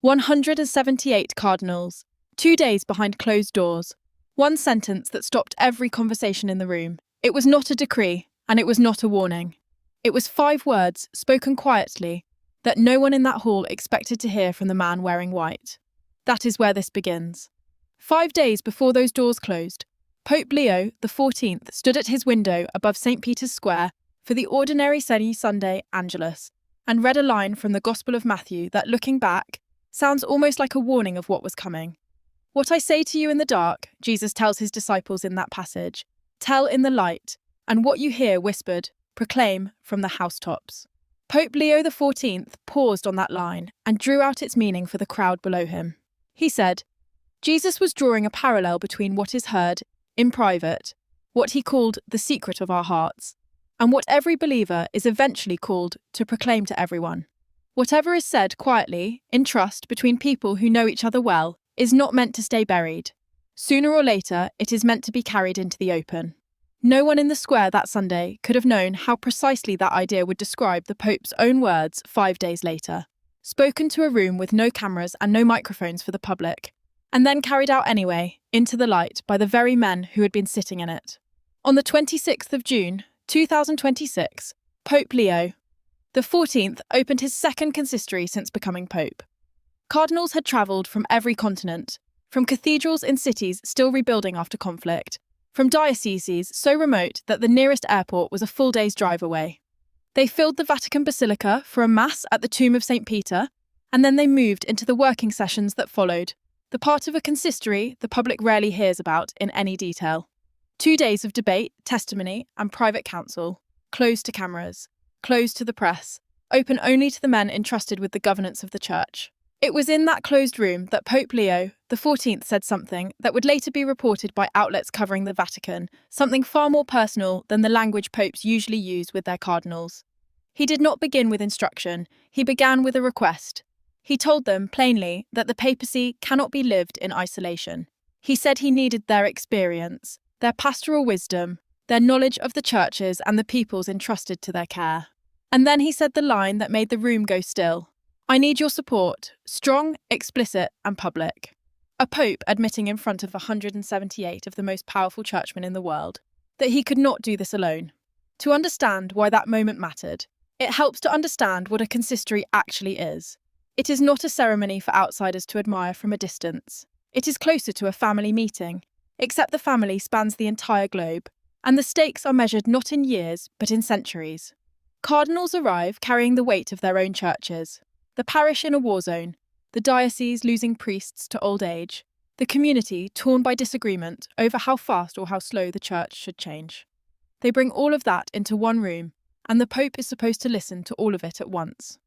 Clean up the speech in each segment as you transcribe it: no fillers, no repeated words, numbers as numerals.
178 cardinals, 2 days behind closed doors. One sentence that stopped every conversation in the room. It was not a decree, and it was not a warning. It was 5 words, spoken quietly, that no one in that hall expected to hear from the man wearing white. That is where this begins. 5 days before those doors closed, Pope Leo XIV stood at his window above St. Peter's Square for the ordinary Sunday Angelus and read a line from the Gospel of Matthew that, looking back, sounds almost like a warning of what was coming. What I say to you in the dark, Jesus tells his disciples in that passage, tell in the light, and what you hear whispered, proclaim from the housetops. Pope Leo XIV paused on that line and drew out its meaning for the crowd below him. He said, Jesus was drawing a parallel between what is heard in private, what he called the secret of our hearts, and what every believer is eventually called to proclaim to everyone. Whatever is said quietly, in trust, between people who know each other well, is not meant to stay buried. Sooner or later, it is meant to be carried into the open. No one in the square that Sunday could have known how precisely that idea would describe the Pope's own words 5 days later, spoken to a room with no cameras and no microphones for the public, and then carried out anyway, into the light, by the very men who had been sitting in it. On the 26th of June, 2026, Pope Leo XIV opened his second consistory since becoming Pope. Cardinals had travelled from every continent, from cathedrals in cities still rebuilding after conflict, from dioceses so remote that the nearest airport was a full day's drive away. They filled the Vatican Basilica for a mass at the tomb of St. Peter, and then they moved into the working sessions that followed, the part of a consistory the public rarely hears about in any detail. 2 days of debate, testimony, and private counsel, closed to cameras, closed to the press, open only to the men entrusted with the governance of the Church. It was in that closed room that Pope Leo XIV said something that would later be reported by outlets covering the Vatican, something far more personal than the language popes usually use with their cardinals. He did not begin with instruction, he began with a request. He told them plainly that the papacy cannot be lived in isolation. He said he needed their experience, their pastoral wisdom, their knowledge of the churches and the peoples entrusted to their care. And then he said the line that made the room go still. I need your support, strong, explicit, and public. A pope admitting in front of 178 of the most powerful churchmen in the world that he could not do this alone. To understand why that moment mattered, it helps to understand what a consistory actually is. It is not a ceremony for outsiders to admire from a distance. It is closer to a family meeting, except the family spans the entire globe, and the stakes are measured not in years, but in centuries. Cardinals arrive carrying the weight of their own churches. The parish in a war zone, the diocese losing priests to old age, the community torn by disagreement over how fast or how slow the church should change. They bring all of that into one room, and the Pope is supposed to listen to all of it at once.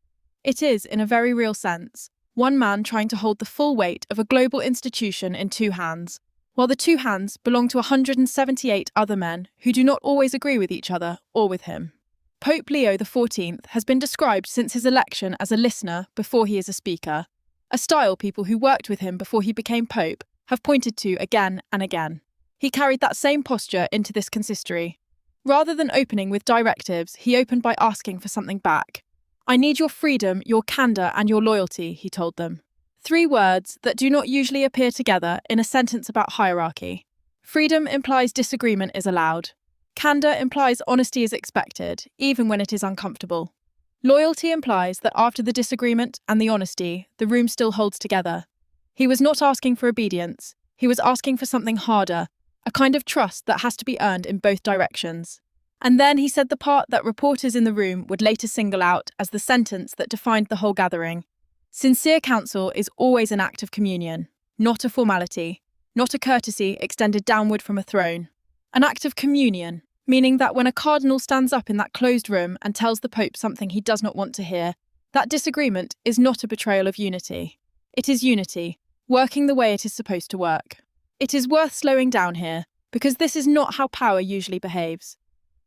It is, in a very real sense, one man trying to hold the full weight of a global institution in 2 hands, while the 2 hands belong to 178 other men who do not always agree with each other or with him. Pope Leo XIV has been described since his election as a listener before he is a speaker, a style people who worked with him before he became Pope have pointed to again and again. He carried that same posture into this consistory. Rather than opening with directives, he opened by asking for something back. I need your freedom, your candor, and your loyalty, he told them. 3 words that do not usually appear together in a sentence about hierarchy. Freedom implies disagreement is allowed. Candor implies honesty is expected, even when it is uncomfortable. Loyalty implies that after the disagreement and the honesty, the room still holds together. He was not asking for obedience. He was asking for something harder, a kind of trust that has to be earned in both directions. And then he said the part that reporters in the room would later single out as the sentence that defined the whole gathering. Sincere counsel is always an act of communion, not a formality, not a courtesy extended downward from a throne. An act of communion, meaning that when a cardinal stands up in that closed room and tells the Pope something he does not want to hear, that disagreement is not a betrayal of unity. It is unity, working the way it is supposed to work. It is worth slowing down here, because this is not how power usually behaves.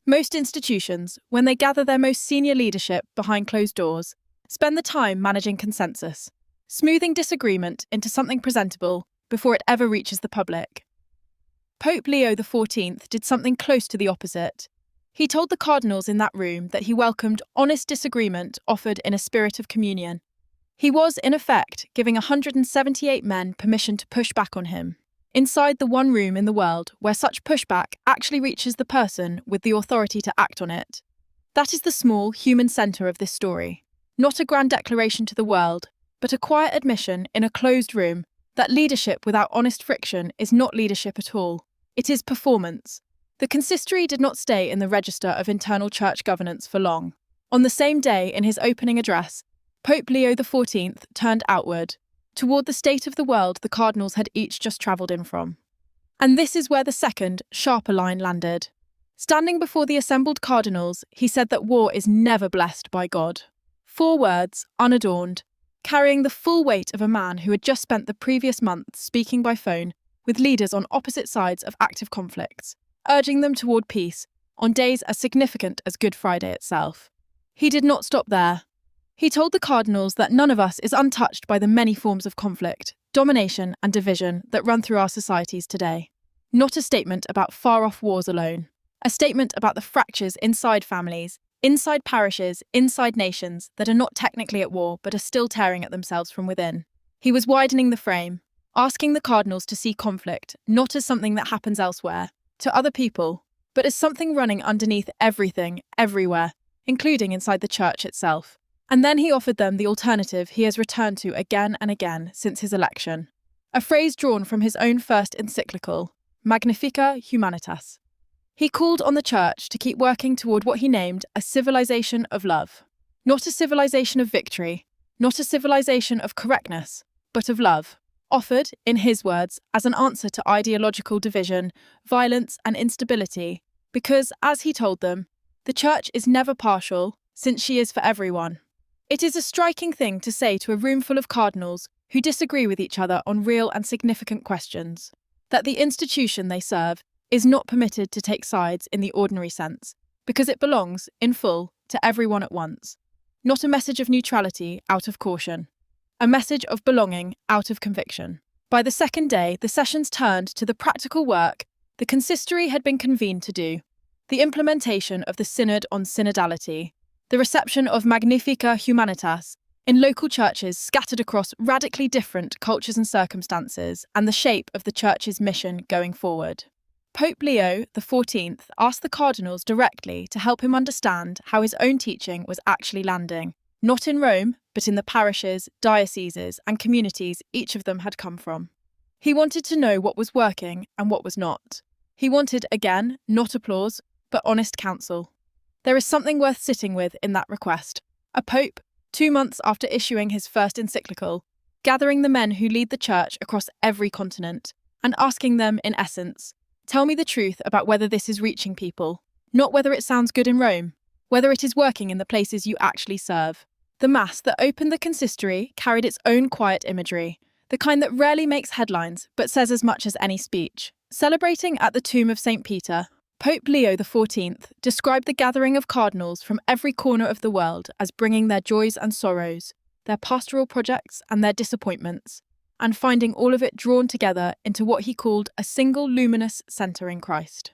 Most institutions, when they gather their most senior leadership behind closed doors, spend the time managing consensus, smoothing disagreement into something presentable before it ever reaches the public. Pope Leo XIV did something close to the opposite. He told the cardinals in that room that he welcomed honest disagreement offered in a spirit of communion. He was, in effect, giving 178 men permission to push back on him, inside the one room in the world where such pushback actually reaches the person with the authority to act on it. That is the small, human centre of this story. Not a grand declaration to the world, but a quiet admission in a closed room that leadership without honest friction is not leadership at all. It is performance. The consistory did not stay in the register of internal church governance for long. On the same day, in his opening address, Pope Leo XIV turned outward, toward the state of the world the Cardinals had each just travelled in from. And this is where the second, sharper line landed. Standing before the assembled Cardinals, he said that war is never blessed by God. 4 words, unadorned, carrying the full weight of a man who had just spent the previous month speaking by phone with leaders on opposite sides of active conflicts, urging them toward peace on days as significant as Good Friday itself. He did not stop there. He told the Cardinals that none of us is untouched by the many forms of conflict, domination and division that run through our societies today. Not a statement about far-off wars alone. A statement about the fractures inside families, inside parishes, inside nations that are not technically at war but are still tearing at themselves from within. He was widening the frame, asking the Cardinals to see conflict not as something that happens elsewhere, to other people, but as something running underneath everything, everywhere, including inside the Church itself. And then he offered them the alternative he has returned to again and again since his election. A phrase drawn from his own first encyclical, Magnificat Humanitas. He called on the Church to keep working toward what he named a civilization of love. Not a civilization of victory, not a civilization of correctness, but of love. Offered, in his words, as an answer to ideological division, violence and instability, because, as he told them, the Church is never partial, since she is for everyone. It is a striking thing to say to a room full of cardinals who disagree with each other on real and significant questions, that the institution they serve is not permitted to take sides in the ordinary sense, because it belongs, in full, to everyone at once. Not a message of neutrality out of caution. A message of belonging out of conviction. By the second day, the sessions turned to the practical work the consistory had been convened to do, the implementation of the Synod on Synodality, the reception of Magnificat Humanitas in local churches scattered across radically different cultures and circumstances, and the shape of the Church's mission going forward. Pope Leo XIV asked the Cardinals directly to help him understand how his own teaching was actually landing, not in Rome, but in the parishes, dioceses, and communities each of them had come from. He wanted to know what was working and what was not. He wanted, again, not applause, but honest counsel. There is something worth sitting with in that request. A pope, 2 months after issuing his first encyclical, gathering the men who lead the Church across every continent, and asking them, in essence, tell me the truth about whether this is reaching people, not whether it sounds good in Rome, whether it is working in the places you actually serve. The Mass that opened the consistory carried its own quiet imagery, the kind that rarely makes headlines but says as much as any speech. Celebrating at the tomb of St. Peter, Pope Leo XIV described the gathering of cardinals from every corner of the world as bringing their joys and sorrows, their pastoral projects and their disappointments, and finding all of it drawn together into what he called a single luminous centre in Christ.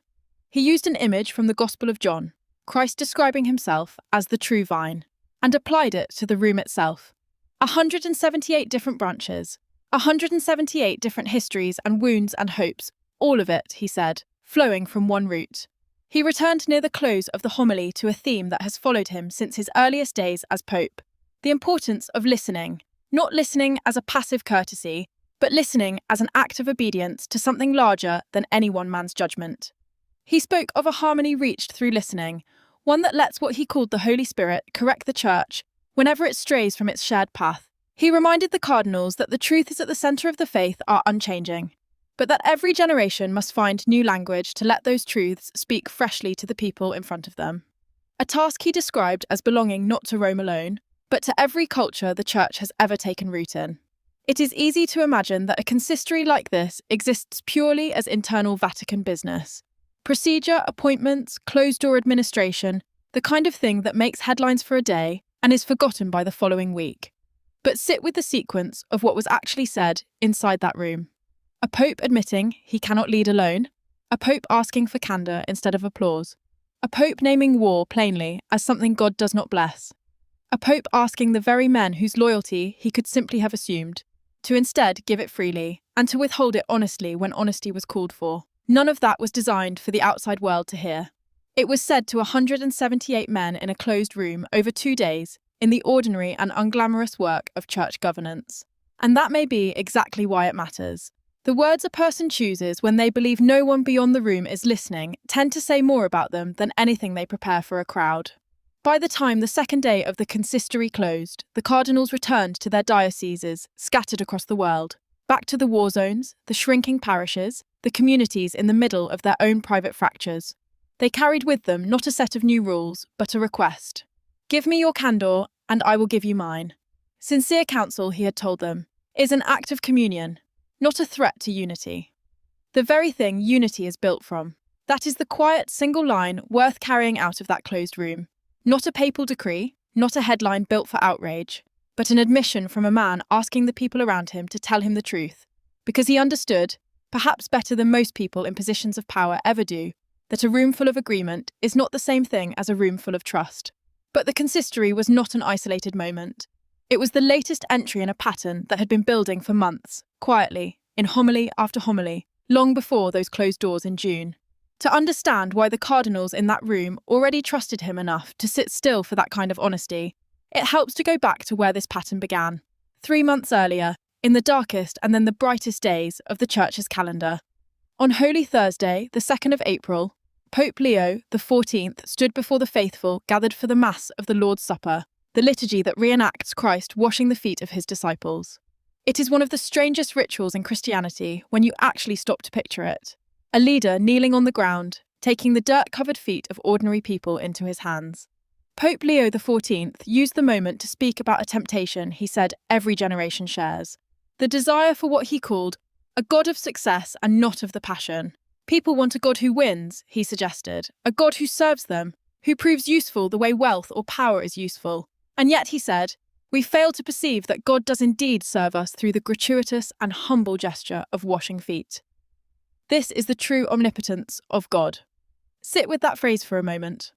He used an image from the Gospel of John, Christ describing himself as the true vine, and applied it to the room itself. 178 different branches, 178 different histories and wounds and hopes, all of it, he said, flowing from one root. He returned near the close of the homily to a theme that has followed him since his earliest days as Pope, the importance of listening, not listening as a passive courtesy, but listening as an act of obedience to something larger than any one man's judgment. He spoke of a harmony reached through listening, one that lets what he called the Holy Spirit correct the Church whenever it strays from its shared path. He reminded the cardinals that the truths at the centre of the faith are unchanging, but that every generation must find new language to let those truths speak freshly to the people in front of them. A task he described as belonging not to Rome alone, but to every culture the Church has ever taken root in. It is easy to imagine that a consistory like this exists purely as internal Vatican business. Procedure, appointments, closed-door administration, the kind of thing that makes headlines for a day and is forgotten by the following week. But sit with the sequence of what was actually said inside that room. A pope admitting he cannot lead alone, a pope asking for candor instead of applause, a pope naming war plainly as something God does not bless, A pope asking the very men whose loyalty he could simply have assumed to instead give it freely and to withhold it honestly when honesty was called for. None of that was designed for the outside world to hear. It was said to 178 men in a closed room over 2 days in the ordinary and unglamorous work of church governance. And that may be exactly why it matters. The words a person chooses when they believe no one beyond the room is listening tend to say more about them than anything they prepare for a crowd. By the time the second day of the consistory closed, the cardinals returned to their dioceses scattered across the world, back to the war zones, the shrinking parishes, the communities in the middle of their own private fractures. They carried with them not a set of new rules, but a request. "Give me your candor, and I will give you mine." Sincere counsel, he had told them, is an act of communion, not a threat to unity. The very thing unity is built from. That is the quiet single line worth carrying out of that closed room. Not a papal decree, not a headline built for outrage, but an admission from a man asking the people around him to tell him the truth, because he understood, perhaps better than most people in positions of power ever do, that a room full of agreement is not the same thing as a room full of trust. But the consistory was not an isolated moment. It was the latest entry in a pattern that had been building for months, quietly, in homily after homily, long before those closed doors in June. To understand why the cardinals in that room already trusted him enough to sit still for that kind of honesty, it helps to go back to where this pattern began. 3 months earlier, in the darkest and then the brightest days of the Church's calendar. On Holy Thursday, the 2nd of April, Pope Leo XIV stood before the faithful gathered for the Mass of the Lord's Supper, the liturgy that reenacts Christ washing the feet of his disciples. It is one of the strangest rituals in Christianity when you actually stop to picture it. A leader kneeling on the ground, taking the dirt-covered feet of ordinary people into his hands. Pope Leo XIV used the moment to speak about a temptation he said every generation shares. The desire for what he called a God of success and not of the passion. People want a God who wins, he suggested, a God who serves them, who proves useful the way wealth or power is useful. And yet, he said, we fail to perceive that God does indeed serve us through the gratuitous and humble gesture of washing feet. This is the true omnipotence of God. Sit with that phrase for a moment.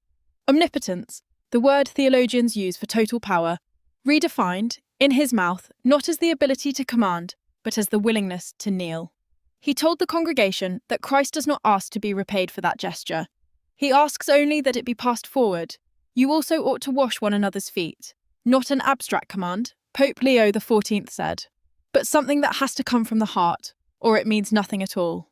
Omnipotence, the word theologians use for total power, redefined, in his mouth, not as the ability to command, but as the willingness to kneel. He told the congregation that Christ does not ask to be repaid for that gesture. He asks only that it be passed forward. You also ought to wash one another's feet. Not an abstract command, Pope Leo XIV said, but something that has to come from the heart, or it means nothing at all.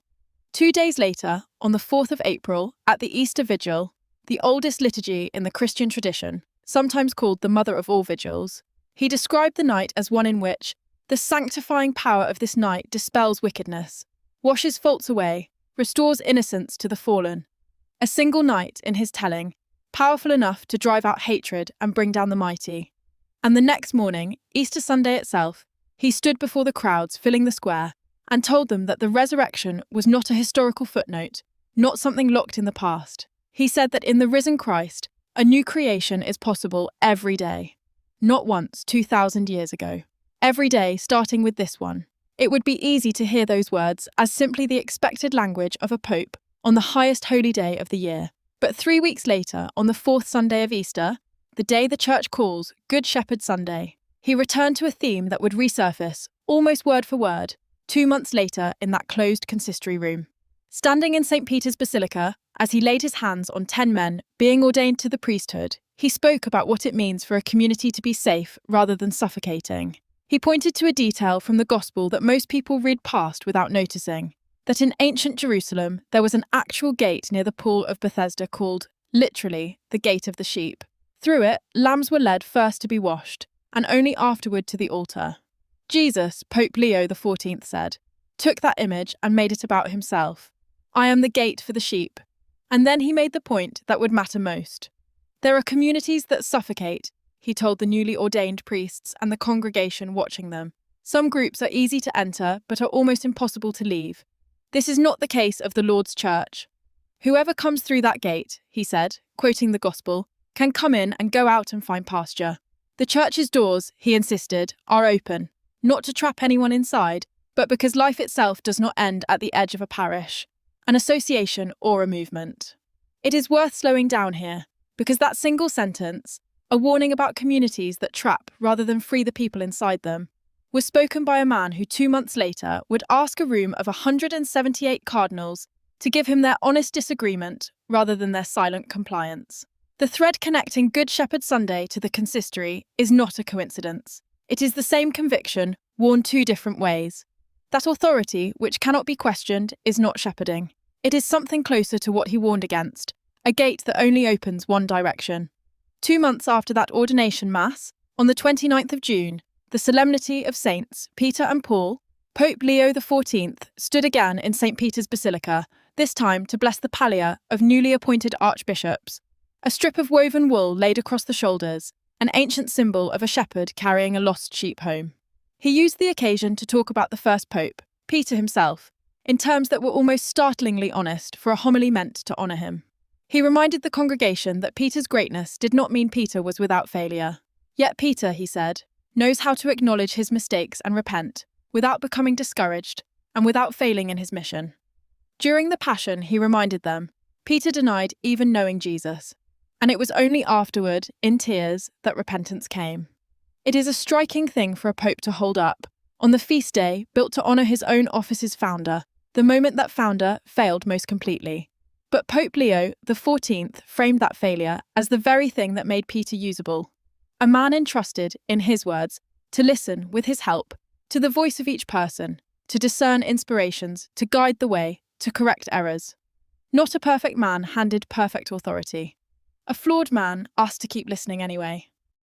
2 days later, on the 4th of April, at the Easter Vigil, the oldest liturgy in the Christian tradition, sometimes called the mother of all vigils, he described the night as one in which the sanctifying power of this night dispels wickedness, washes faults away, restores innocence to the fallen. A single night, in his telling, powerful enough to drive out hatred and bring down the mighty. And the next morning, Easter Sunday itself, he stood before the crowds filling the square and told them that the resurrection was not a historical footnote, not something locked in the past. He said that in the risen Christ, a new creation is possible every day. Not once 2,000 years ago. Every day, starting with this one. It would be easy to hear those words as simply the expected language of a pope on the highest holy day of the year. But 3 weeks later, on the 4th Sunday of Easter, the day the Church calls Good Shepherd Sunday, he returned to a theme that would resurface, almost word for word, 2 months later in that closed consistory room. Standing in St. Peter's Basilica, as he laid his hands on 10 men being ordained to the priesthood, he spoke about what it means for a community to be safe rather than suffocating. He pointed to a detail from the Gospel that most people read past without noticing, that in ancient Jerusalem there was an actual gate near the pool of Bethesda called, literally, the Gate of the Sheep. Through it, lambs were led first to be washed, and only afterward to the altar. Jesus, Pope Leo XIV said, took that image and made it about himself. I am the gate for the sheep. And then he made the point that would matter most. There are communities that suffocate, he told the newly ordained priests and the congregation watching them. Some groups are easy to enter, but are almost impossible to leave. This is not the case of the Lord's Church. Whoever comes through that gate, he said, quoting the Gospel, can come in and go out and find pasture. The Church's doors, he insisted, are open, not to trap anyone inside, but because life itself does not end at the edge of a parish, an association or a movement. It is worth slowing down here, because that single sentence, a warning about communities that trap rather than free the people inside them, was spoken by a man who 2 months later would ask a room of 178 cardinals to give him their honest disagreement rather than their silent compliance. The thread connecting Good Shepherd Sunday to the consistory is not a coincidence. It is the same conviction, worn 2 different ways. That authority, which cannot be questioned, is not shepherding. It is something closer to what he warned against, a gate that only opens one direction. 2 months after that ordination mass, on the 29th of June, the solemnity of Saints Peter and Paul, Pope Leo XIV stood again in St. Peter's Basilica, this time to bless the pallia of newly appointed archbishops. A strip of woven wool laid across the shoulders, an ancient symbol of a shepherd carrying a lost sheep home. He used the occasion to talk about the first pope, Peter himself, in terms that were almost startlingly honest for a homily meant to honour him. He reminded the congregation that Peter's greatness did not mean Peter was without failure. Yet Peter, he said, knows how to acknowledge his mistakes and repent, without becoming discouraged, and without failing in his mission. During the Passion, he reminded them, Peter denied even knowing Jesus, and it was only afterward, in tears, that repentance came. It is a striking thing for a pope to hold up, on the feast day built to honour his own office's founder, the moment that founder failed most completely. But Pope Leo XIV framed that failure as the very thing that made Peter usable. A man entrusted, in his words, to listen, with his help, to the voice of each person, to discern inspirations, to guide the way, to correct errors. Not a perfect man handed perfect authority. A flawed man asked to keep listening anyway.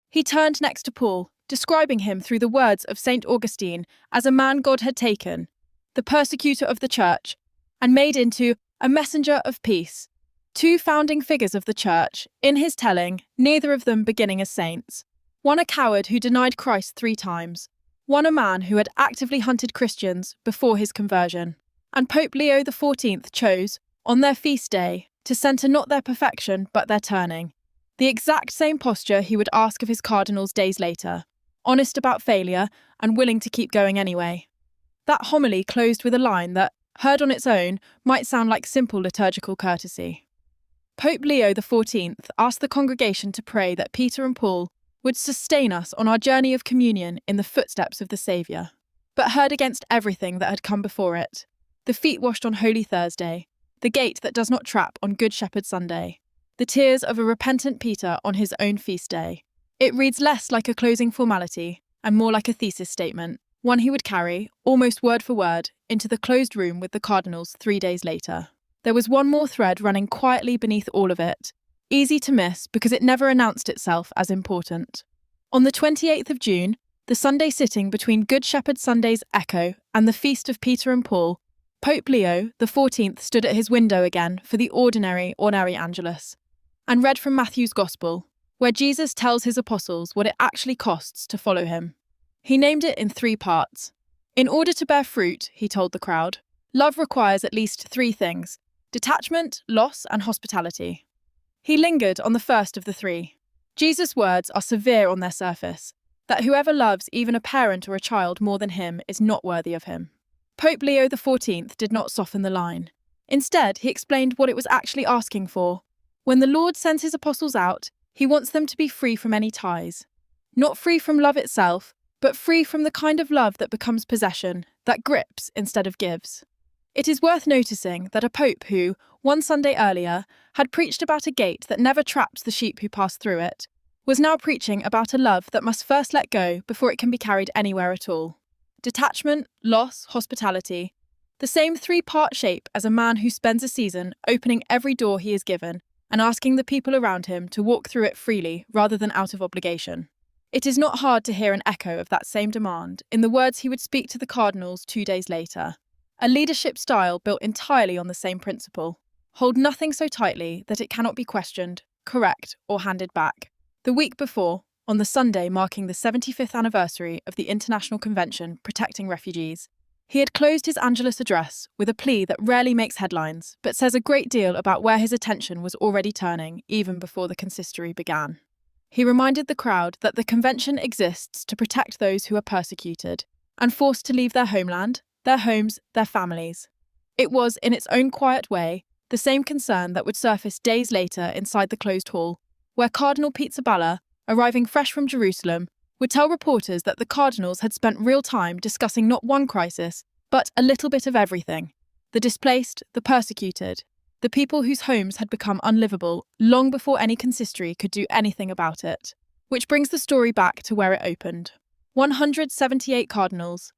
He turned next to Paul, describing him through the words of St. Augustine as a man God had taken, the persecutor of the church, and made into a messenger of peace. 2 founding figures of the church, in his telling, neither of them beginning as saints. One a coward who denied Christ 3 times. One a man who had actively hunted Christians before his conversion. And Pope Leo XIV chose, on their feast day, to centre not their perfection but their turning. The exact same posture he would ask of his cardinals days later, honest about failure and willing to keep going anyway. That homily closed with a line that, heard on its own, might sound like simple liturgical courtesy. Pope Leo XIV asked the congregation to pray that Peter and Paul would sustain us on our journey of communion in the footsteps of the Saviour, but heard against everything that had come before it. The feet washed on Holy Thursday, the gate that does not trap on Good Shepherd Sunday, the tears of a repentant Peter on his own feast day. It reads less like a closing formality and more like a thesis statement, one he would carry, almost word for word, into the closed room with the cardinals 3 days later. There was one more thread running quietly beneath all of it, easy to miss because it never announced itself as important. On the 28th of June, the Sunday sitting between Good Shepherd Sunday's echo and the feast of Peter and Paul, Pope Leo XIV stood at his window again for the ordinary Angelus, and read from Matthew's Gospel, where Jesus tells his apostles what it actually costs to follow him. He named it in 3 parts. In order to bear fruit, he told the crowd, love requires at least 3 things: detachment, loss, and hospitality. He lingered on the first of the 3. Jesus' words are severe on their surface, that whoever loves even a parent or a child more than him is not worthy of him. Pope Leo XIV did not soften the line. Instead, he explained what it was actually asking for. When the Lord sends his apostles out, he wants them to be free from any ties. Not free from love itself, but free from the kind of love that becomes possession, that grips instead of gives. It is worth noticing that a pope who, one Sunday earlier, had preached about a gate that never trapped the sheep who passed through it, was now preaching about a love that must first let go before it can be carried anywhere at all. Detachment, loss, hospitality, the same 3-part shape as a man who spends a season opening every door he is given and asking the people around him to walk through it freely rather than out of obligation. It is not hard to hear an echo of that same demand in the words he would speak to the cardinals 2 days later. A leadership style built entirely on the same principle. Hold nothing so tightly that it cannot be questioned, correct, or handed back. The week before, on the Sunday marking the 75th anniversary of the International Convention Protecting Refugees, he had closed his Angelus address with a plea that rarely makes headlines, but says a great deal about where his attention was already turning even before the consistory began. He reminded the crowd that the convention exists to protect those who are persecuted and forced to leave their homeland, their homes, their families. It was, in its own quiet way, the same concern that would surface days later inside the closed hall, where Cardinal Pizzaballa, arriving fresh from Jerusalem, would tell reporters that the cardinals had spent real time discussing not one crisis, but a little bit of everything. The displaced, the persecuted, the people whose homes had become unlivable long before any consistory could do anything about it. Which brings the story back to where it opened. 178 cardinals,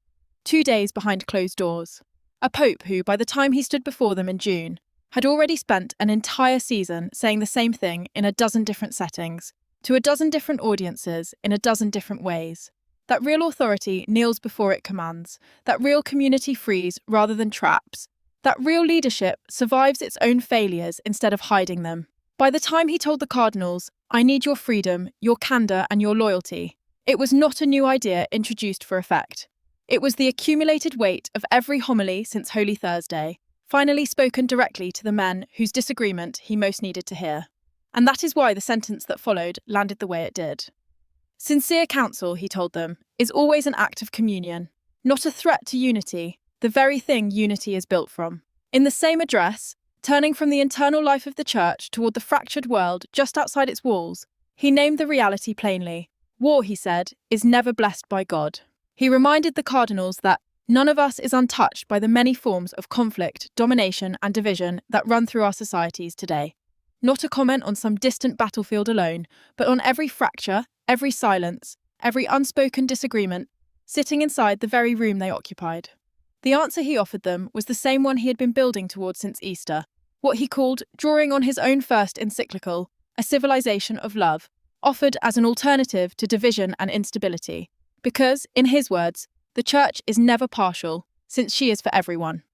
2 days behind closed doors. A pope who, by the time he stood before them in June, had already spent an entire season saying the same thing in a dozen different settings, to a dozen different audiences in a dozen different ways. That real authority kneels before it commands, that real community frees rather than traps, that real leadership survives its own failures instead of hiding them. By the time he told the cardinals, "I need your freedom, your candor and your loyalty," it was not a new idea introduced for effect. It was the accumulated weight of every homily since Holy Thursday, finally spoken directly to the men whose disagreement he most needed to hear. And that is why the sentence that followed landed the way it did. Sincere counsel, he told them, is always an act of communion, not a threat to unity, the very thing unity is built from. In the same address, turning from the internal life of the Church toward the fractured world just outside its walls, he named the reality plainly. War, he said, is never blessed by God. He reminded the cardinals that none of us is untouched by the many forms of conflict, domination and division that run through our societies today. Not a comment on some distant battlefield alone, but on every fracture, every silence, every unspoken disagreement, sitting inside the very room they occupied. The answer he offered them was the same one he had been building towards since Easter, what he called, drawing on his own first encyclical, a civilization of love, offered as an alternative to division and instability. Because, in his words, the Church is never partial, since she is for everyone.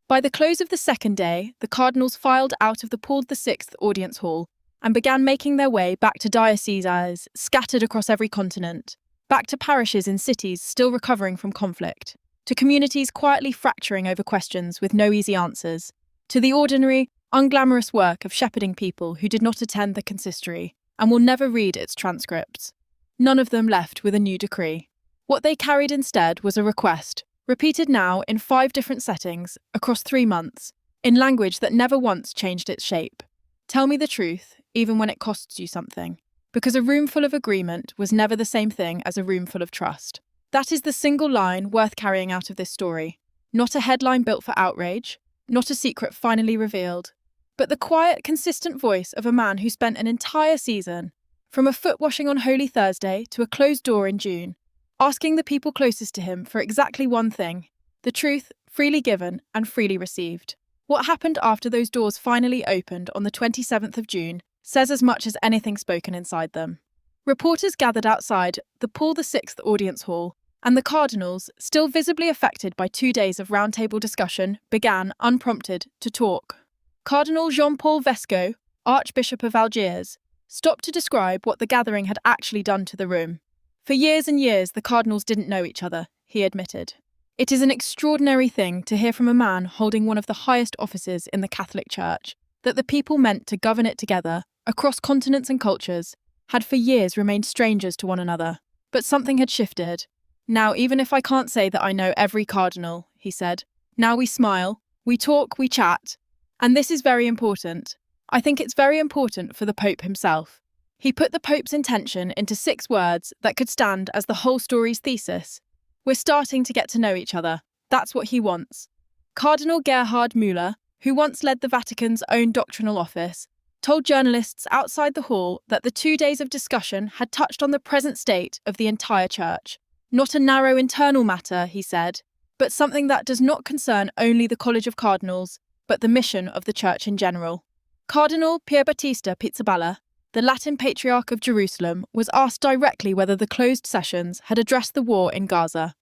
By the close of the second day, the cardinals filed out of the Paul VI audience hall and began making their way back to dioceses scattered across every continent, back to parishes in cities still recovering from conflict, to communities quietly fracturing over questions with no easy answers, to the ordinary, unglamorous work of shepherding people who did not attend the consistory and will never read its transcripts. None of them left with a new decree. What they carried instead was a request, repeated now in 5 different settings, across 3 months, in language that never once changed its shape. Tell me the truth, even when it costs you something. Because a room full of agreement was never the same thing as a room full of trust. That is the single line worth carrying out of this story. Not a headline built for outrage, not a secret finally revealed, but the quiet, consistent voice of a man who spent an entire season, from a foot washing on Holy Thursday to a closed door in June, asking the people closest to him for exactly one thing, the truth freely given and freely received. What happened after those doors finally opened on the 27th of June says as much as anything spoken inside them. Reporters gathered outside the Paul VI audience hall, and the cardinals, still visibly affected by 2 days of roundtable discussion, began, unprompted, to talk. Cardinal Jean-Paul Vesco, Archbishop of Algiers, stopped to describe what the gathering had actually done to the room. For years and years, the cardinals didn't know each other, he admitted. It is an extraordinary thing to hear from a man holding one of the highest offices in the Catholic Church that the people meant to govern it together, across continents and cultures, had for years remained strangers to one another. But something had shifted. Now, even if I can't say that I know every cardinal, he said, now we smile, we talk, we chat. And this is very important. I think it's very important for the Pope himself. He put the Pope's intention into 6 words that could stand as the whole story's thesis. We're starting to get to know each other. That's what he wants. Cardinal Gerhard Müller, who once led the Vatican's own doctrinal office, told journalists outside the hall that the 2 days of discussion had touched on the present state of the entire Church. Not a narrow internal matter, he said, but something that does not concern only the College of Cardinals, but the mission of the Church in general. Cardinal Pierbattista Pizzaballa, the Latin Patriarch of Jerusalem, was asked directly whether the closed sessions had addressed the war in Gaza.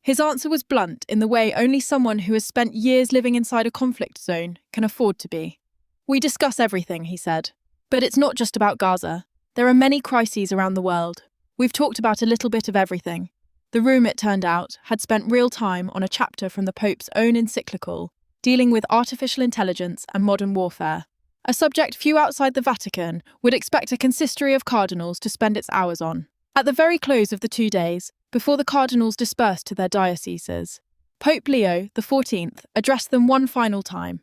His answer was blunt in the way only someone who has spent years living inside a conflict zone can afford to be. We discuss everything, he said. But it's not just about Gaza. There are many crises around the world. We've talked about a little bit of everything. The room, it turned out, had spent real time on a chapter from the Pope's own encyclical, dealing with artificial intelligence and modern warfare. A subject few outside the Vatican would expect a consistory of cardinals to spend its hours on. At the very close of the 2 days, before the cardinals dispersed to their dioceses, Pope Leo XIV addressed them one final time.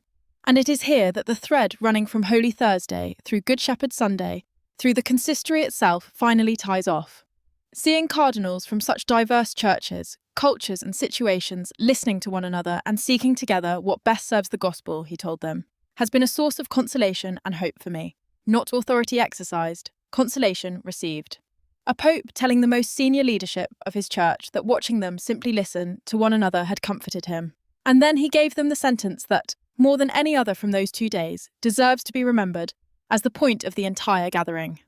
And it is here that the thread running from Holy Thursday through Good Shepherd Sunday, through the consistory itself finally ties off. Seeing cardinals from such diverse churches, cultures, and situations listening to one another and seeking together what best serves the gospel, he told them, has been a source of consolation and hope for me. Not authority exercised, consolation received. A pope telling the most senior leadership of his church that watching them simply listen to one another had comforted him. And then he gave them the sentence that, more than any other from those 2 days, deserves to be remembered as the point of the entire gathering.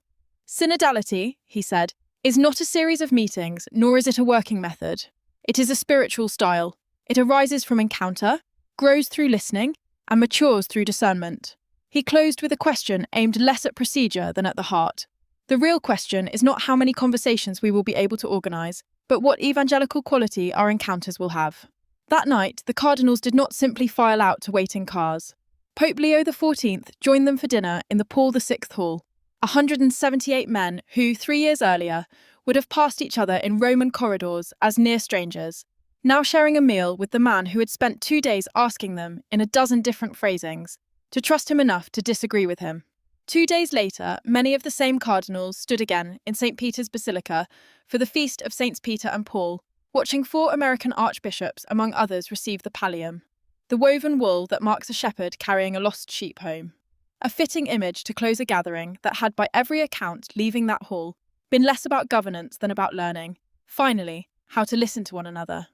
Synodality, he said, is not a series of meetings, nor is it a working method. It is a spiritual style. It arises from encounter, grows through listening, and matures through discernment. He closed with a question aimed less at procedure than at the heart. The real question is not how many conversations we will be able to organise, but what evangelical quality our encounters will have. That night, the cardinals did not simply file out to waiting cars. Pope Leo XIV joined them for dinner in the Paul VI Hall, 178 men who, 3 years earlier, would have passed each other in Roman corridors as near strangers, now sharing a meal with the man who had spent 2 days asking them, in a dozen different phrasings, to trust him enough to disagree with him. 2 days later, many of the same cardinals stood again in St. Peter's Basilica for the feast of Saints Peter and Paul, watching 4 American archbishops, among others, receive the pallium, the woven wool that marks a shepherd carrying a lost sheep home. A fitting image to close a gathering that had, by every account leaving that hall, been less about governance than about learning, finally, how to listen to one another.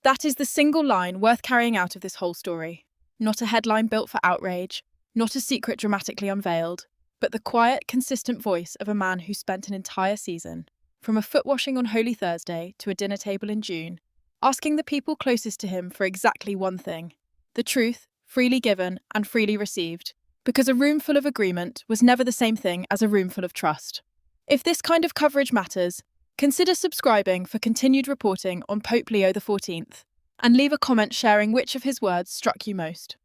That is the single line worth carrying out of this whole story. Not a headline built for outrage, not a secret dramatically unveiled, but the quiet, consistent voice of a man who spent an entire season, from a foot washing on Holy Thursday to a dinner table in June, asking the people closest to him for exactly one thing: the truth, freely given and freely received, because a room full of agreement was never the same thing as a room full of trust. If this kind of coverage matters, consider subscribing for continued reporting on Pope Leo XIV, and leave a comment sharing which of his words struck you most.